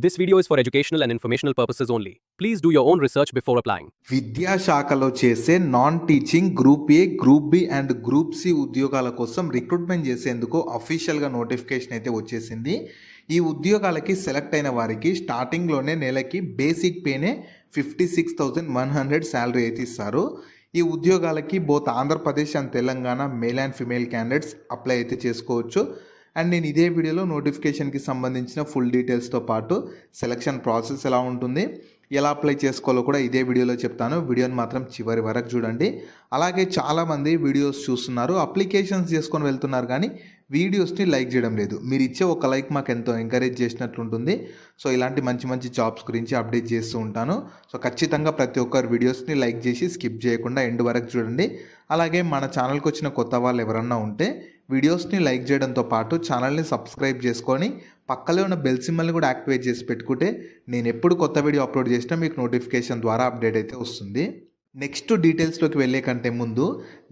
This video is for educational and informational purposes only. Please do your own research before applying. విద్యాశాఖలో చేసే non teaching group A, group B and group C ఉద్యోగాల కోసం recruitment చేసేందుకు అఫీషియల్గా notification అయితే వచ్చేసింది. ఈ ఉద్యోగాలకి సెలెక్ట్ అయిన వారికి స్టార్టింగ్లోనే నెలకి బేసిక్ పేనే 56,100 శాలరీ అయితే ఇస్తారు. ఈ ఉద్యోగాలకి both Andhra Pradesh and Telangana male and female candidates apply అయితే చేసుకోవచ్చు. అండ్ నేను ఇదే వీడియోలో నోటిఫికేషన్కి సంబంధించిన ఫుల్ డీటెయిల్స్తో పాటు సెలక్షన్ ప్రాసెస్ ఎలా ఉంటుంది, ఎలా అప్లై చేసుకోవాలో కూడా ఇదే వీడియోలో చెప్తాను. వీడియోని మాత్రం చివరి వరకు చూడండి. అలాగే చాలామంది వీడియోస్ చూస్తున్నారు, అప్లికేషన్స్ చేసుకొని వెళ్తున్నారు కానీ వీడియోస్ని లైక్ చేయడం లేదు. మీరు ఇచ్చే ఒక లైక్ మాకు ఎంతో ఎంకరేజ్ చేసినట్లుంటుంది. సో ఇలాంటి మంచి మంచి జాబ్స్ గురించి అప్డేట్ చేస్తూ ఉంటాను. సో ఖచ్చితంగా ప్రతి ఒక్కరు వీడియోస్ని లైక్ చేసి స్కిప్ చేయకుండా ఎండ్ వరకు చూడండి. అలాగే మన ఛానల్కి వచ్చిన కొత్త వాళ్ళు ఎవరన్నా ఉంటే వీడియోస్ని లైక్ చేయడంతో పాటు ఛానల్ని సబ్స్క్రైబ్ చేసుకొని పక్కలో ఉన్న బెల్ సింబల్ని కూడా యాక్టివేట్ చేసి పెట్టుకుంటే నేను ఎప్పుడు కొత్త వీడియో అప్లోడ్ చేసినా మీకు నోటిఫికేషన్ ద్వారా అప్డేట్ అయితే వస్తుంది. నెక్స్ట్ డీటెయిల్స్లోకి వెళ్ళే కంటే ముందు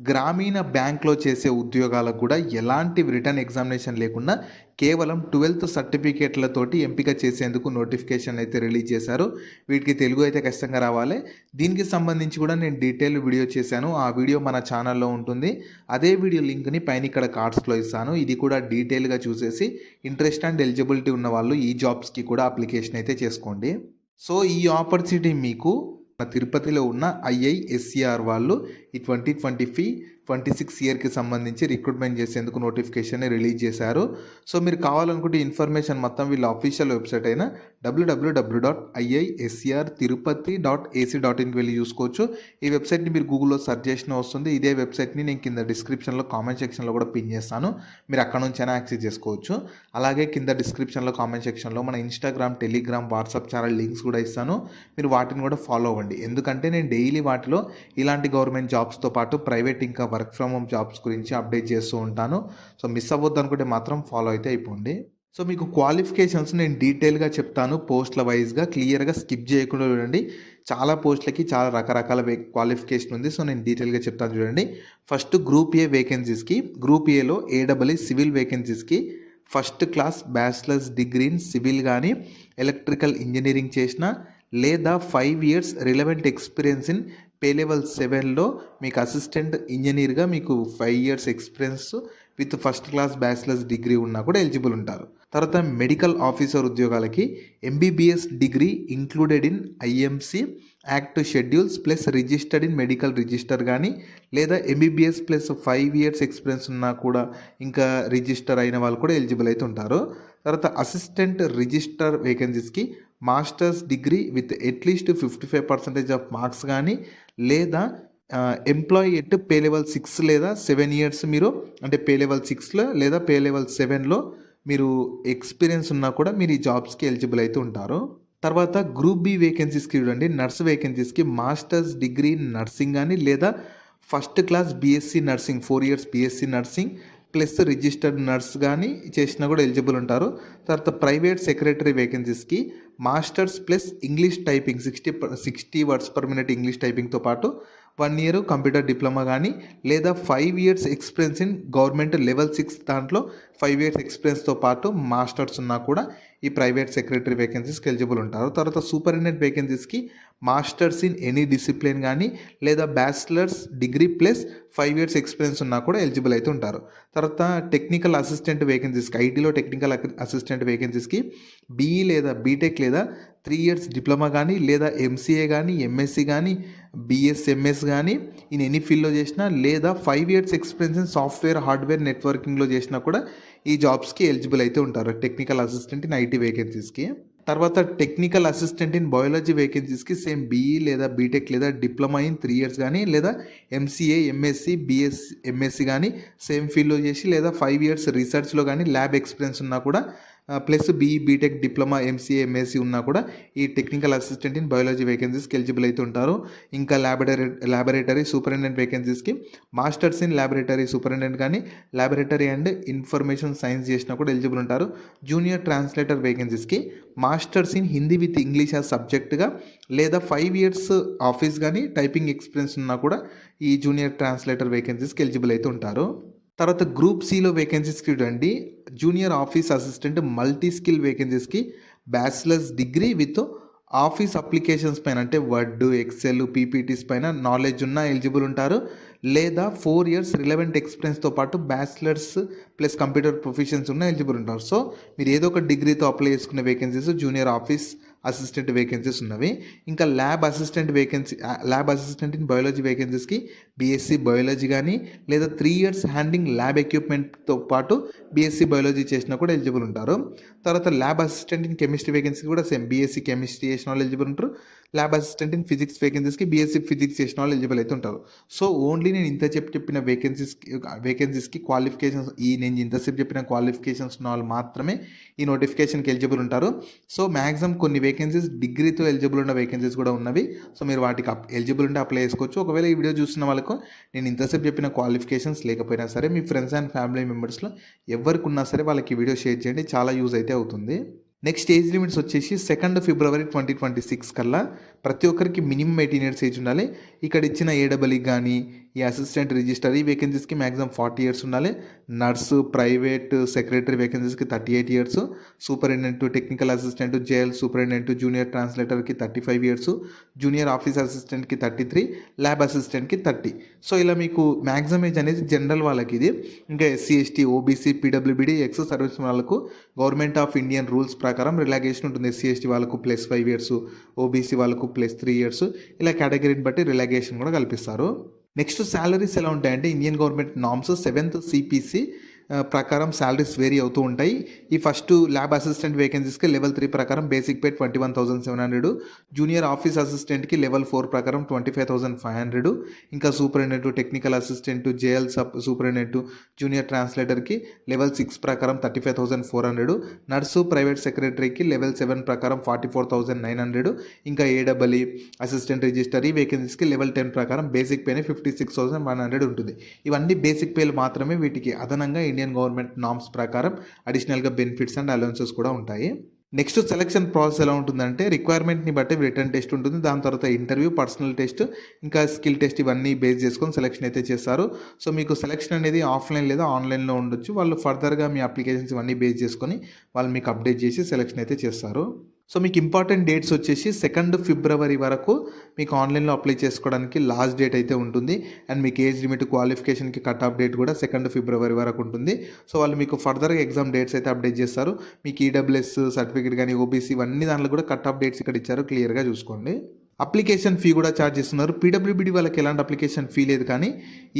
గ్రామీణ బ్యాంక్లో చేసే ఉద్యోగాలకు కూడా ఎలాంటి రిటర్న్ ఎగ్జామినేషన్ లేకుండా కేవలం 12th సర్టిఫికేట్లతోటి ఎంపిక చేసేందుకు నోటిఫికేషన్ అయితే రిలీజ్ చేశారు. వీటికి తెలుగు అయితే ఖచ్చితంగా రావాలి. దీనికి సంబంధించి కూడా నేను డీటెయిల్ వీడియో చేశాను. ఆ వీడియో మన ఛానల్లో ఉంటుంది. అదే వీడియో లింక్ని పైన ఇక్కడ కార్డ్స్లో ఇస్తాను. ఇది కూడా డీటెయిల్గా చూసేసి ఇంట్రెస్ట్ అండ్ ఎలిజిబిలిటీ ఉన్న వాళ్ళు ఈ జాబ్స్కి కూడా అప్లికేషన్ అయితే చేసుకోండి. సో ఈ ఆపర్చునిటీ మీకు తిరుపతిలో ఉన్న IISER వాళ్ళు ఈ 2025-26 ఇయర్కి సంబంధించి రిక్రూట్మెంట్ చేసేందుకు నోటిఫికేషన్ రిలీజ్ చేశారు. సో మీరు కావాలనుకుంటే ఇన్ఫర్మేషన్ మొత్తం వీళ్ళ అఫీషియల్ వెబ్సైట్ అయిన www.iisrtirupati.ac.inకి వెళ్ళి చూసుకోవచ్చు. ఈ వెబ్సైట్ని మీరు గూగుల్లో సెర్చ్ చేసిన వస్తుంది. ఇదే వెబ్సైట్ని నేను కింద డిస్క్రిప్షన్లో కామెంట్ సెక్షన్లో కూడా పిన్ చేస్తాను. మీరు అక్కడ నుంచైనా యాక్సెస్ చేసుకోవచ్చు. అలాగే కింద డిస్క్రిప్షన్లో కామెంట్ సెక్షన్లో మన Instagram, Telegram, WhatsApp channel links కూడా ఇస్తాను. మీరు వాటిని కూడా ఫాలో అవ్వండి. ఎందుకంటే నేను డైలీ వాటిలో ఇలాంటి గవర్నమెంట్ జాబ్స్తో పాటు ప్రైవేట్ ఇంకా వర్క్ ఫ్రమ్ హోమ్ జాబ్స్ గురించి అప్డేట్ చేస్తూ ఉంటాను. సో మిస్ అవ్వద్దు అనుకుంటే మాత్రం ఫాలో అయితే అయిపోండి. సో మీకు క్వాలిఫికేషన్స్ నేను డీటెయిల్గా చెప్తాను, పోస్ట్ల వైజ్గా క్లియర్గా స్కిప్ చేయకుండా చూడండి. చాలా పోస్టులకి చాలా రకరకాల క్వాలిఫికేషన్ ఉంది. సో నేను డీటెయిల్గా చెప్తాను చూడండి. ఫస్ట్ గ్రూప్ ఏ వేకెన్సీస్కి, గ్రూప్ ఏలో AEE సివిల్ వేకెన్సీస్కి first class bachelors degree in civil కానీ ఎలక్ట్రికల్ ఇంజనీరింగ్ చేసిన లేదా 5 years relevant experience in pay level 7లో మీకు అసిస్టెంట్ ఇంజనీర్గా మీకు 5 years experience with first class bachelors degree ఉన్నా కూడా ఎలిజిబుల్ ఉంటారు. తర్వాత మెడికల్ ఆఫీసర్ ఉద్యోగాలకి MBBS degree included in IMC act schedules plus registered in medical register కానీ లేదా MBBS ప్లస్ 5 years ఎక్స్పీరియన్స్ ఉన్నా కూడా ఇంకా రిజిస్టర్ అయిన వాళ్ళు కూడా ఎలిజిబుల్ అయితే ఉంటారు. తర్వాత అసిస్టెంట్ రిజిస్టర్ వేకెన్సీస్కి మాస్టర్స్ డిగ్రీ విత్ అట్లీస్ట్ 55% ఆఫ్ మార్క్స్ కానీ లేదా ఎంప్లాయీ ఎట్ పే లెవెల్ 6 లేదా 7 years మీరు అంటే పే లెవెల్ 6లో లేదా పే లెవెల్ 7లో మీరు ఎక్స్పీరియన్స్ ఉన్నా కూడా మీరు ఈ జాబ్స్కి ఎలిజిబుల్ అయితే ఉంటారు. తర్వాత గ్రూప్ బి వేకెన్సీస్కి చూడండి, నర్స్ వేకెన్సీస్కి మాస్టర్స్ డిగ్రీ నర్సింగ్ కానీ లేదా first class BSc nursing 4 years BSc nursing plus registered nurse కానీ చేసినా కూడా ఎలిజిబుల్ ఉంటారు. తర్వాత ప్రైవేట్ సెక్రటరీ వేకెన్సీస్కి masters plus English typing 60 words per minute English టైపింగ్తో పాటు 1 year కంప్యూటర్ డిప్లొమా కానీ లేదా 5 years experience in government level 6 దాంట్లో 5 years ఎక్స్పీరియన్స్తో పాటు మాస్టర్స్ ఉన్నా కూడా ఈ ప్రైవేట్ సెక్రటరీ వేకెన్సీస్కి ఎలిజిబుల్ ఉంటారు. తర్వాత సూపరింటెండెంట్ వేకెన్సీస్కి మాస్టర్స్ ఇన్ ఎనీ డిసిప్లిన్ కానీ లేదా bachelors degree plus 5 years experience ఉన్నా కూడా ఎలిజిబుల్ అయితే ఉంటారు. తర్వాత టెక్నికల్ అసిస్టెంట్ వేకెన్సీస్కి, ఐటీలో టెక్నికల్ అసిస్టెంట్ వేకెన్సీస్కి BE లేదా బీటెక్ లేదా 3 years డిప్లొమా కానీ లేదా MCA కానీ MSc కానీ BSMS కానీ ఇన్ ఎనీ ఫీల్డ్లో చేసినా లేదా 5 years experience in software hardware నెట్వర్కింగ్లో చేసినా కూడా ఈ జాబ్స్కి ఎలిజిబుల్ అయితే ఉంటారు, టెక్నికల్ అసిస్టెంట్ ఇన్ IT వేకెన్సీస్కి. తర్వాత టెక్నికల్ అసిస్టెంట్ ఇన్ బయాలజీ వేకెన్సీస్కి సేమ్ BE లేదా బీటెక్ లేదా డిప్లొమా ఇన్ 3 years కానీ లేదా MCA MSc BSMSc కానీ సేమ్ ఫీల్డ్లో చేసి లేదా 5 years రీసెర్చ్లో కానీ ల్యాబ్ ఎక్స్పీరియన్స్ ఉన్నా కూడా plus BE B Tech diploma MCA MSc ఉన్నా కూడా ఈ టెక్నికల్ అసిస్టెంట్ ఇన్ బయాలజీ వేకెన్సీస్కి ఎలిజిబుల్ అయితే ఉంటారు. ఇంకా ల్యాబొరేటరీ సూపరింటెండెంట్ వేకెన్సీస్కి మాస్టర్స్ ఇన్ ల్యాబొరేటరీ సూపరింటెండెంట్ కానీ ల్యాబొరేటరీ అండ్ ఇన్ఫర్మేషన్ సైన్స్ చేసినా కూడా ఎలిజిబుల్ ఉంటారు. జూనియర్ ట్రాన్స్లేటర్ వేకెన్సీస్కి masters in Hindi with English as సబ్జెక్ట్గా లేదా 5 years ఆఫీస్ కానీ టైపింగ్ ఎక్స్పీరియన్స్ ఉన్నా కూడా ఈ జూనియర్ ట్రాన్స్లేటర్ వేకెన్సీస్కి ఎలిజిబుల్ అయితే ఉంటారు. తర్వాత గ్రూప్ సిలో వేకెన్సీస్కి చూడండి, junior office assistant multi skill వేకెన్సీస్కి bachelors degree with office applications పైన అంటే వర్డ్, ఎక్సెల్, పీపీటీస్ పైన నాలెడ్జ్ ఉన్న ఎలిజిబుల్ ఉంటారు. లేదా 4 ఇయర్స్ రిలవెంట్ ఎక్స్పీరియన్స్తో పాటు బ్యాచిలర్స్ ప్లస్ కంప్యూటర్ ప్రొఫెషన్స్ ఉన్న ఎలిజిబుల్ ఉంటారు. సో మీరు ఏదో ఒక డిగ్రీతో అప్లై చేసుకునే vacancies junior office assistant vacancies ఉన్నవి. ఇంకా ల్యాబ్ అసిస్టెంట్ ఇన్ బయాలజీ వేకెన్సీస్కి బీఎస్సీ బయాలజీ కానీ లేదా 3 ఇయర్స్ హ్యాండింగ్ ల్యాబ్ ఎక్విప్మెంట్తో పాటు బీఎస్సీ బయాలజీ చేసినా కూడా ఎలిజిబుల్ ఉంటారు. తర్వాత lab assistant in chemistry vacancy కూడా సేమ్ బీఎస్సీ కెమిస్ట్రీ చేసిన వాళ్ళు ఎలిజిబుల్ ఉంటారు. ల్యాబ్ అసిస్టెంట్ ఇన్ ఫిజిక్స్ వేకెన్సీస్కి బీఎస్సీ ఫిజిక్స్ చేసిన వాళ్ళు ఎలిజిబుల్ అయితే ఉంటారు. సో ఓన్లీ నేను ఇంత చెప్పిన వేకెన్సీస్కి క్వాలిఫికేషన్స్ నేను ఇంతసేపు చెప్పిన క్వాలిఫికేషన్స్ ఉన్న వాళ్ళు మాత్రమే ఈ నోటిఫికేషన్కి ఎలిజిబుల్ ఉంటారు. సో మ్యాక్సిమం కొన్ని వేకెన్సీస్ డిగ్రీతో ఎలిజిబుల్ ఉన్న వేకెన్సీస్ కూడా ఉన్నవి. సో మీరు వాటికి ఎలిజిబుల్ ఉంటే అప్లై చేసుకోవచ్చు. ఒకవేళ ఈ వీడియో చూస్తున్న వాళ్ళకు నేను ఇంతసేపు చెప్పిన క్వాలిఫికేషన్స్ లేకపోయినా సరే మీ ఫ్రెండ్స్ అండ్ ఫ్యామిలీ మెంబర్స్లో ఎవరికి ఉన్నా సరే వాళ్ళకి వీడియో షేర్ చేయండి, చాలా యూజ్ అయితే అవుతుంది. నెక్స్ట్ ఏజ్ లిమిట్స్ వచ్చేసి 2 ఫిబ్రవరి 2026 కల్లా ప్రతి ఒక్కరికి మినిమం 18 ఇయర్స్ ఏజ్ ఉండాలి. ఇక్కడ ఇచ్చిన ఏడబ్ల్యూ కానీ ఈ అసిస్టెంట్ రిజిస్టర్ ఈ వేకెన్సీస్కి మ్యాక్సిమం 40 ఇయర్స్ ఉండాలి. నర్సు, ప్రైవేట్ సెక్రటరీ వేకెన్సీస్కి 38 years, superintendent, technical assistant, JL superintendent, junior ట్రాన్స్లేటర్కి 35 ఇయర్స్, జూనియర్ ఆఫీస్ అసిస్టెంట్కి 33, ల్యాబ్ అసిస్టెంట్కి 30. సో ఇలా మీకు మ్యాక్సిమం ఏజ్ అనేది జనరల్ వాళ్ళకి ఇది. ఇంకా SC, ST, OBC, PWBD, ex service వాళ్ళకు గవర్నమెంట్ ఆఫ్ ఇండియన్ రూల్స్ ప్రకారం రిలాక్సేషన్ ఉంటుంది. ఎస్సీ, ఎస్టీ వాళ్ళకు +5 ఇయర్స్, ఓబీసీ వాళ్ళకు +3 ఇయర్స్, ఇలా కేటగిరీని బట్టి రిలాక్సేషన్ కూడా కల్పిస్తారు. నెక్స్ట్ శాలరీస్ ఎలా ఉంటాయంటే Indian government norms 7th CPC ప్రకారం శాలరీస్ వేరీ అవుతూ ఉంటాయి. ఈ ఫస్ట్ ల్యాబ్ అసిస్టెంట్ వేకెన్సీస్కి లెవెల్ 3 ప్రకారం బేసిక్ పే 21,700, జూనియర్ ఆఫీస్ అసిస్టెంట్కి లెవెల్ 4 ప్రకారం 25,500, ఇంకా superintendent, technical assistant, JL superintendent, junior ట్రాన్స్లేటర్కి లెవెల్ 6 ప్రకారం 35,400, నర్సు, ప్రైవేట్ సెక్రటరీకి లెవెల్ 7 ప్రకారం 44,900, ఇంకా ఏడబ్ల్యూ అసిస్టెంట్ రిజిస్టర్ ఈ వేకెన్సీస్కి లెవెల్ 10 ప్రకారం బేసిక్ పేనే 56,100 ఉంటుంది. ఇవన్నీ బేసిక్ పేలు మాత్రమే. వీటికి అదనంగా ఇండియన్ గవర్నమెంట్ నామ్స్ ప్రకారం అడిషనల్గా బెనిఫిట్స్ అండ్ అలవెన్సెస్ కూడా ఉంటాయి. నెక్స్ట్ సెలక్షన్ ప్రాసెస్ ఎలా ఉంటుందంటే రిక్వైర్మెంట్ని బట్టి రిటర్న్ టెస్ట్ ఉంటుంది, దాని తర్వాత ఇంటర్వ్యూ, పర్సనల్ టెస్ట్, ఇంకా స్కిల్ టెస్ట్ ఇవన్నీ బేస్ చేసుకొని సెలక్షన్ అయితే చేస్తారు. సో మీకు సెలక్షన్ అనేది ఆఫ్లైన్ లేదా ఆన్లైన్లో ఉండొచ్చు. వాళ్ళు ఫర్దర్గా మీ అప్లికేషన్స్ ఇవన్నీ బేస్ చేసుకొని వాళ్ళు మీకు అప్డేట్ చేసి సెలక్షన్ అయితే చేస్తారు. సో మీకు ఇంపార్టెంట్ డేట్స్ వచ్చేసి 2 ఫిబ్రవరి వరకు మీకు ఆన్లైన్లో అప్లై చేసుకోవడానికి లాస్ట్ డేట్ అయితే ఉంటుంది. అండ్ మీకు ఏజ్ లిమిట్, క్వాలిఫికేషన్కి కట్ ఆఫ్ డేట్ కూడా 2 ఫిబ్రవరి వరకు ఉంటుంది. సో వాళ్ళు మీకు ఫర్దర్గా ఎగ్జామ్ డేట్స్ అయితే అప్డేట్ చేస్తారు. మీకు ఈడబ్ల్యూఎస్ సర్టిఫికేట్ కానీ ఓబీసీ ఇవన్నీ దాంట్లో కూడా కట్ ఆఫ్ డేట్స్ ఇక్కడ ఇచ్చారు, క్లియర్గా చూసుకోండి. అప్లికేషన్ ఫీ కూడా ఛార్జ్ చేస్తున్నారు. పీడబ్ల్యూబీడీ వాళ్ళకి ఎలాంటి అప్లికేషన్ ఫీ లేదు, కానీ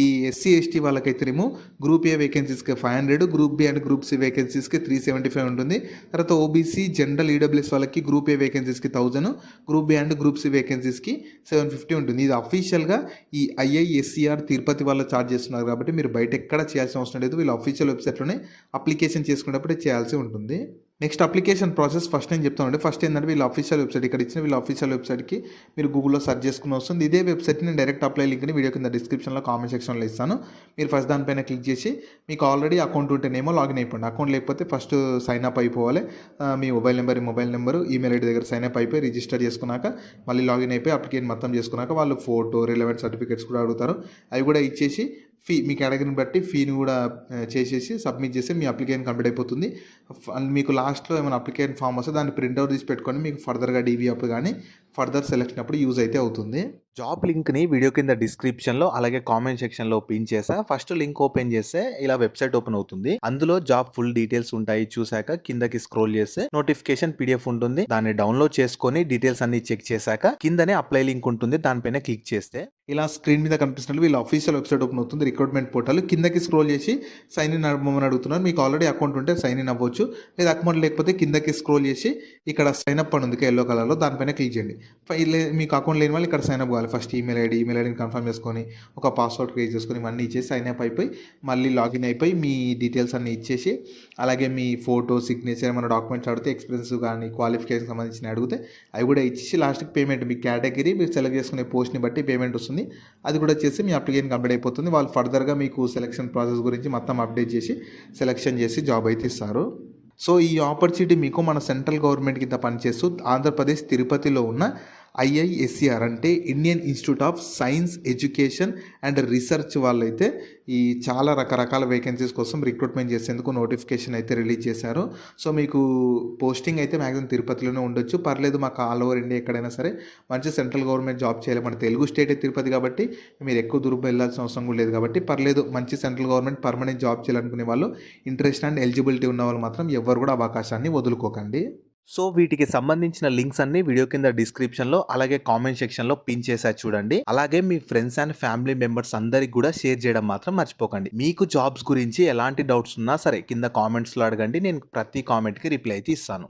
ఈ ఎస్సీ, ఎస్టీ వాళ్ళకైతేనేమో గ్రూప్ ఏ వేకెన్సీస్కి 500, group B and group C వేకెన్సీస్కి 375 ఉంటుంది. తర్వాత ఓబీసీ, జనరల్, ఈడబ్ల్యూఎస్ వాళ్ళకి గ్రూప్ ఏ వేకెన్సీస్కి 1000, group B and group C వేకెన్సీస్కి 750 ఉంటుంది. ఇది అఫీషియల్గా ఈ ఐఐఎస్సిఆర్ తిరుపతి వాళ్ళు ఛార్జ్ చేస్తున్నారు కాబట్టి మీరు బయట ఎక్కడ చేయాల్సిన అవసరం లేదు. వీళ్ళు అఫీషియల్ వెబ్సైట్లోనే అప్లికేషన్ చేసుకున్నప్పుడే చేయాల్సి ఉంటుంది. నెక్స్ట్ అప్లికేషన్ ప్రాసెస్ ఫస్ట్ నేను చెప్తానండి. ఫస్ట్ ఏంటంటే వీళ్ళ అఫీషియల్ వెబ్సైట్, ఇక్కడ ఇచ్చిన వీళ్ళ అఫీషియల్ వెబ్సైట్కి మీరు గూగుల్లో సెర్చ్ చేసుకుని వస్తుంది. ఇదే వెబ్సైట్ని నేను డైరెక్ట్ అప్లై లింక్ని వీడియో కింద డిస్క్రిప్షన్లో కామెంట్ సెక్షన్లో ఇస్తాను. మీరు ఫస్ట్ దానిపైన క్లిక్ చేసి మీకు ఆల్రెడీ అకౌంట్ ఉంటేనేమో లాగిన్ అయిపోండి. అకౌంట్ లేకపోతే ఫస్ట్ సైన్ అప్ అయిపోవాలి. మీ మొబైల్ నెంబరు, ఈమెయిల్ ఐడి దగ్గర సైన్ అప్ అయిపోయి రిజిస్టర్ చేసుకున్నాక మళ్ళీ లాగిన్ అయిపోయి అప్లికేషన్ మొత్తం చేసుకున్నాక వాళ్ళు ఫోటో, రిలవెంట్ సర్టిఫికేట్స్ కూడా అడుగుతారు. అవి కూడా ఇచ్చేసి ఫీ మీ కేటగిరీని బట్టి ఫీని కూడా చేసేసి సబ్మిట్ చేసి మీ అప్లికేషన్ కంప్లీట్ అయిపోతుంది. మీకు లాస్ట్లో ఏమైనా అప్లికేషన్ ఫామ్ వస్తే దాన్ని ప్రింట్అవుట్ తీసి పెట్టుకొని మీకు ఫర్దర్గా డీవీ అప్ కానీ ఫర్దర్ సెలెక్షన్ అప్పుడు యూజ్ అయితే అవుతుంది. జాబ్ లింక్ని వీడియో కింద డిస్క్రిప్షన్లో అలాగే కామెంట్ సెక్షన్లో పిన్ చేసా. ఫస్ట్ లింక్ ఓపెన్ చేస్తే ఇలా వెబ్సైట్ ఓపెన్ అవుతుంది. అందులో జాబ్ ఫుల్ డీటెయిల్స్ ఉంటాయి. చూసాక కిందకి స్క్రోల్ చేస్తే నోటిఫికేషన్ PDF ఉంటుంది. దాన్ని డౌన్లోడ్ చేసుకొని డీటెయిల్స్ అన్ని చెక్ చేశాక కిందనే అప్లై లింక్ ఉంటుంది, దానిపైన క్లిక్ చేస్తే ఇలా స్క్రీన్ మీద కనిపిస్తున్నట్టు వీళ్ళ అఫీషియల్ వెబ్సైట్ ఓపెన్ అవుతుంది. రిక్రూట్మెంట్ పోర్టల్ కిందకి స్క్రోల్ చేసి సైన్ ఇన్ అవ్వమని అడుగుతున్నారు. మీకు ఆల్రెడీ అకౌంట్ ఉంటే సైన్ ఇన్ అవ్వచ్చు, లేదా అకౌంట్ లేకపోతే కిందకి స్క్రోల్ చేసి ఇక్కడ సైన్ అప్ అని ఉంది ఎల్లో కలర్లో, దానిపైన క్లిక్ చేయండి. మీకు అకౌంట్ లేని వాళ్ళు ఇక్కడ సైన్ అప్ కావాలి. ఫస్ట్ ఈమెయిల్ ఐడిని కన్ఫర్మ్ చేసుకొని ఒక పాస్వర్డ్ క్రియేట్ చేసుకొని ఇవన్నీ ఇచ్చేసి సైన్ అప్ అయిపోయి మళ్ళీ లాగిన్ అయిపోయి మీ డీటెయిల్స్ అన్నీ ఇచ్చేసి అలాగే మీ ఫోటో, సిగ్నేచర్, ఏమైనా డాక్యుమెంట్స్ అడిగితే ఎక్స్పీరియన్స్ కానీ క్వాలిఫికేషన్ సంబంధించిన అడిగితే అవి కూడా ఇచ్చేసి లాస్ట్కి పేమెంట్ మీ కేటగిరీ మీరు సెలెక్ట్ చేసుకునే పోస్ట్ని బట్టి పేమెంట్ వస్తుంది. అది కూడా చేసి మీ అప్లికేషన్ కంప్లీట్ అయిపోతుంది. వాళ్ళు ఫర్దర్గా మీకు సెలక్షన్ ప్రాసెస్ గురించి మొత్తం అప్డేట్ చేసి సెలెక్షన్ చేసి జాబ్ అయితే ఇస్తారు. సో ఈ ఆపర్చునిటీ మీకు మన సెంట్రల్ గవర్నమెంట్ కింద పనిచేస్తూ ఆంధ్రప్రదేశ్ తిరుపతిలో ఉన్న ఐఐఎస్సిఆర్ అంటే Indian institute of science education and research వాళ్ళైతే ఈ చాలా రకరకాల వేకెన్సీస్ కోసం రిక్రూట్మెంట్ చేసేందుకు నోటిఫికేషన్ అయితే రిలీజ్ చేశారు. సో మీకు పోస్టింగ్ అయితే మ్యాక్సిమం తిరుపతిలోనే ఉండొచ్చు, పర్లేదు మాకు ఆల్ ఓవర్ ఇండియా ఎక్కడైనా సరే మంచి సెంట్రల్ గవర్నమెంట్ జాబ్ చేయాలి. మన తెలుగు స్టేటే తిరుపతి కాబట్టి మీరు ఎక్కువ దూరం వెళ్ళాల్సిన అవసరం కూడా లేదు కాబట్టి పర్లేదు, మంచి సెంట్రల్ గవర్నమెంట్ పర్మనెంట్ జాబ్ చేయాలనుకునే వాళ్ళు, ఇంట్రెస్ట్ అండ్ ఎలిజిబిలిటీ ఉన్న వాళ్ళు మాత్రం ఎవ్వరు కూడా అవకాశాన్ని వదులుకోకండి. సో వీటికి సంబంధించిన లింక్స్ అన్ని వీడియో కింద డిస్క్రిప్షన్లో అలాగే కామెంట్ సెక్షన్లో పిన్ చేసా చూడండి. అలాగే మీ ఫ్రెండ్స్ అండ్ ఫ్యామిలీ మెంబర్స్ అందరికి కూడా షేర్ చేయడం మాత్రం మర్చిపోకండి. మీకు జాబ్స్ గురించి ఎలాంటి డౌట్స్ ఉన్నా సరే కింద కామెంట్స్లో అడగండి, నేను ప్రతి కామెంట్కి రిప్లై అయితే ఇస్తాను.